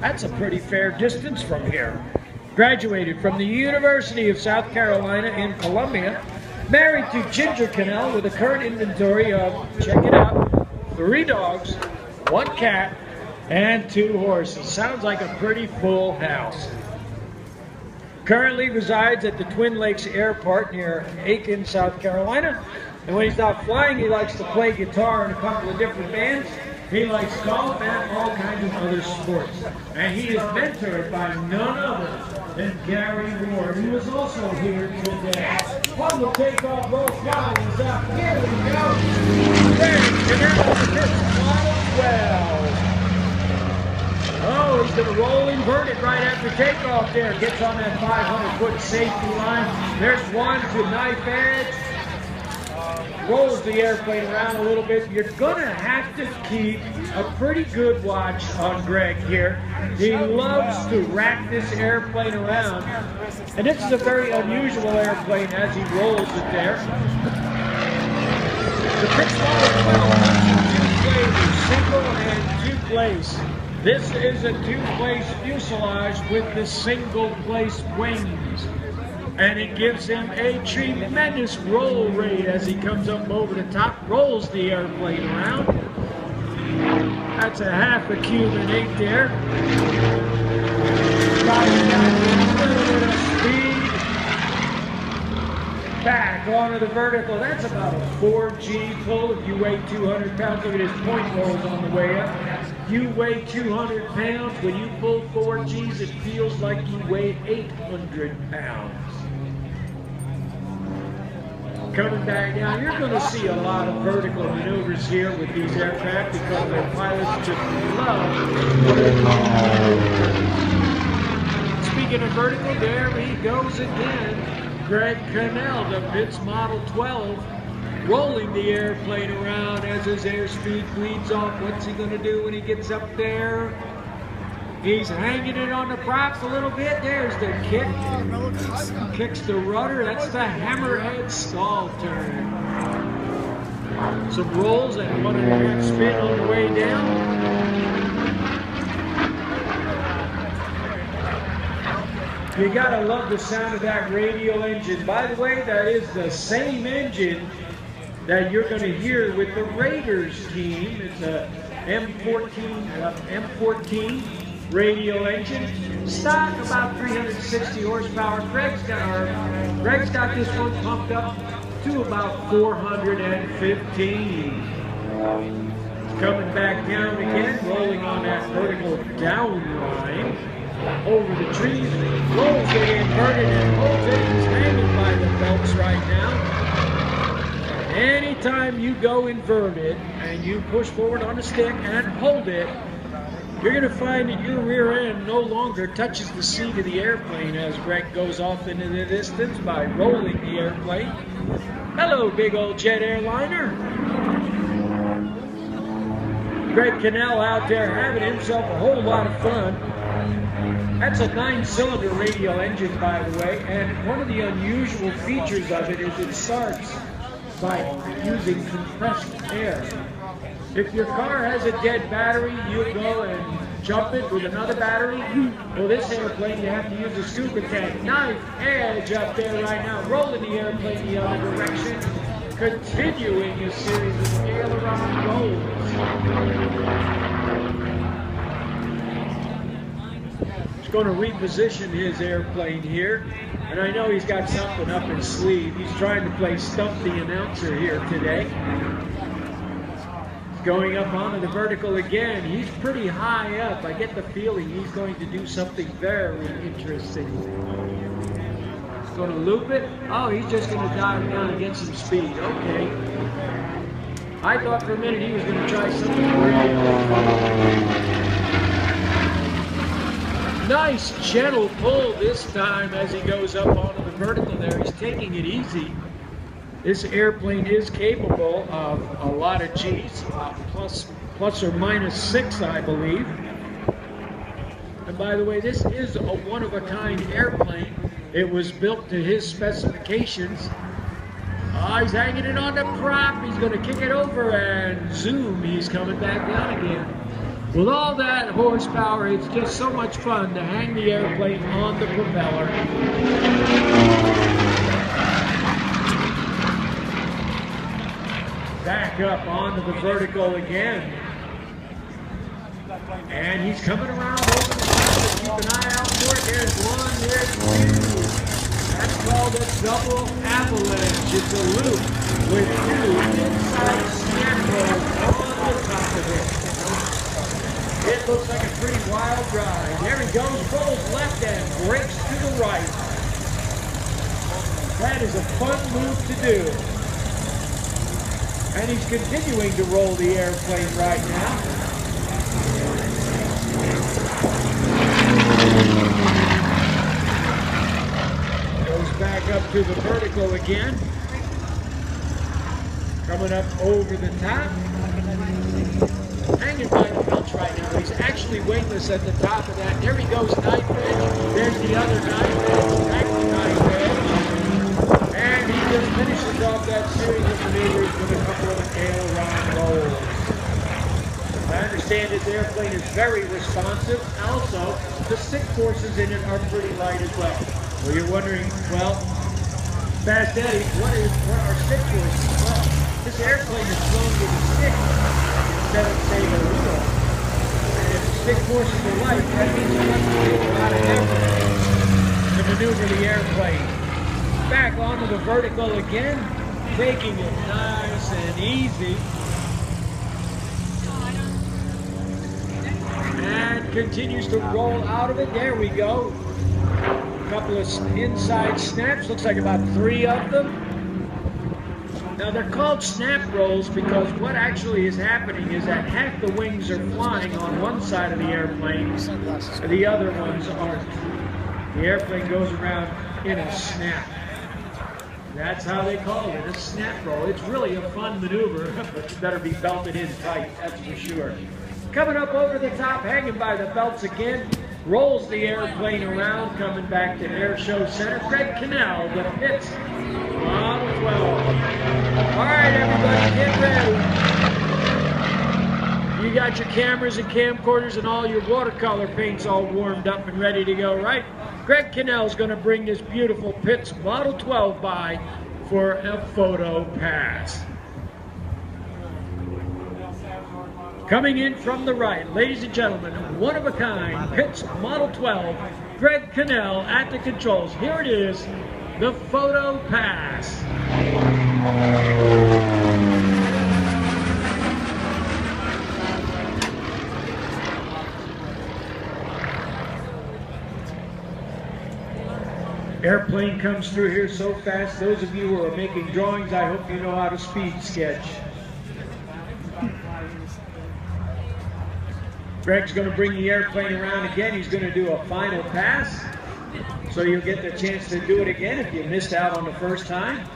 That's a pretty fair distance from here. Graduated from the University of South Carolina in Columbia. Married to Ginger Connell with a current inventory of, check it out, 3 dogs, 1 cat, and 2 horses. Sounds like a pretty full house. Currently resides at the Twin Lakes Airport near Aiken, South Carolina. And when he's not flying, he likes to play guitar in a couple of different bands. He likes golf and all kinds of other sports. And he is mentored by none other than Gary Ward, who is also here today. One will take off both flies up. Here we go. Graig Connell with this model 12. Oh, he's going to roll inverted right after takeoff there. Gets on that 500-foot safety line. There's one to knife edge. Rolls the airplane around a little bit. You're going to have to keep a pretty good watch on Graig here. He loves to rack this airplane around. And this is a very unusual airplane as he rolls it there. The fixed model 12 comes in 2 flavors, single and 2-place. This is a 2-place fuselage with the single-place wings. And it gives him a tremendous roll rate as he comes up over the top, rolls the airplane around. That's a half a Cuban 8 there. Driving down with a little bit of speed. Back onto the vertical. That's about a 4G pull if you weigh 200 pounds. Look at his point rolls on the way up. You weigh 200 pounds. When you pull 4 Gs, it feels like you weigh 800 pounds. Coming back down, you're going to see a lot of vertical maneuvers here with these aircraft because their pilots just love. Speaking of vertical, there he goes again. Graig Connell, the Pitts Model 12, rolling the airplane around as his airspeed bleeds off. What's he going to do when he gets up there? He's hanging it on the props a little bit. There's the kick. Kicks the rudder. That's the hammerhead stall turn. Some rolls and 1.5 spin on the way down. You gotta love the sound of that radial engine. By the way, that is the same engine that you're going to hear with the Raiders team. It's a M14 radial engine. Stock about 360 horsepower. Graig's got this one pumped up to about 415. Coming back down again, rolling on that vertical down line. Over the trees, rolls it inverted and holds it. He's hanging by the belts right now. Anytime you go inverted and you push forward on the stick and hold it, you're going to find that your rear end no longer touches the seat of the airplane as Graig goes off into the distance by rolling the airplane. Hello, big old jet airliner. Graig Connell out there having himself a whole lot of fun. That's a 9-cylinder radial engine, by the way, and one of the unusual features of it is it starts by using compressed air. If your car has a dead battery, you go and jump it with another battery. Well, this airplane, you have to use a scuba tank. Knife edge up there right now, rolling the airplane the other direction, continuing a series of aileron rolls. Going to reposition his airplane here, and I know he's got something up his sleeve. He's trying to play Stump the Announcer here today. He's going up onto the vertical again. He's pretty high up. I get the feeling he's going to do something very interesting. He's going to loop it. Oh, he's just going to dive down and get some speed. Okay. I thought for a minute he was going to try something really nice gentle pull this time as he goes up onto the vertical there. He's taking it easy. This airplane is capable of a lot of G's, plus or minus 6, I believe. And by the way, this is a one-of-a-kind airplane. It was built to his specifications. He's hanging it on the prop. He's going to kick it over and zoom. He's coming back down again. With all that horsepower, it's just so much fun to hang the airplane on the propeller. Back up onto the vertical again. And he's coming around over the top. Keep an eye out for it. There's one, there's two. That's called a double avalanche. It's a loop with two inside snap rolls on the top of it. It looks like a pretty wild ride. There he goes, rolls left and breaks to the right. That is a fun move to do. And he's continuing to roll the airplane right now. Goes back up to the vertical again. Coming up over the top. Hanging by the belch right now. He's actually weightless at the top of that. There he goes, knife edge. There's the other knife edge. Back to knife edge. And he just finishes off that series of maneuvers with a couple of aileron rolls. I understand this airplane is very responsive. Also, the stick forces in it are pretty light as well. Well, you're wondering, well, Fast Eddie, what are stick forces? Well, this airplane is flown with a stick instead of, say, a wheel. And if the stick forces are light, that means you have to take a lot of effort to maneuver the airplane. Back onto the vertical again, taking it nice and easy. And continues to roll out of it. There we go. A couple of inside snaps. Looks like about 3 of them. Now they're called snap rolls because what actually is happening is that half the wings are flying on one side of the airplane, and the other ones aren't. The airplane goes around in a snap. That's how they call it, a snap roll. It's really a fun maneuver, but you better be belted in tight, that's for sure. Coming up over the top, hanging by the belts again, rolls the airplane around, coming back to Air Show Center. Graig Connell, the Pitts Model 12. All right, everybody, get ready. You got your cameras and camcorders and all your watercolor paints all warmed up and ready to go, right? Graig Connell's going to bring this beautiful Pitts Model 12 by for a photo pass. Coming in from the right, ladies and gentlemen, one of a kind, Pitts Model 12, Graig Connell at the controls. Here it is, the photo pass. Airplane comes through here so fast. Those of you who are making drawings, I hope you know how to speed sketch. Graig's going to bring the airplane around again. He's going to do a final pass. So you'll get the chance to do it again if you missed out on the first time.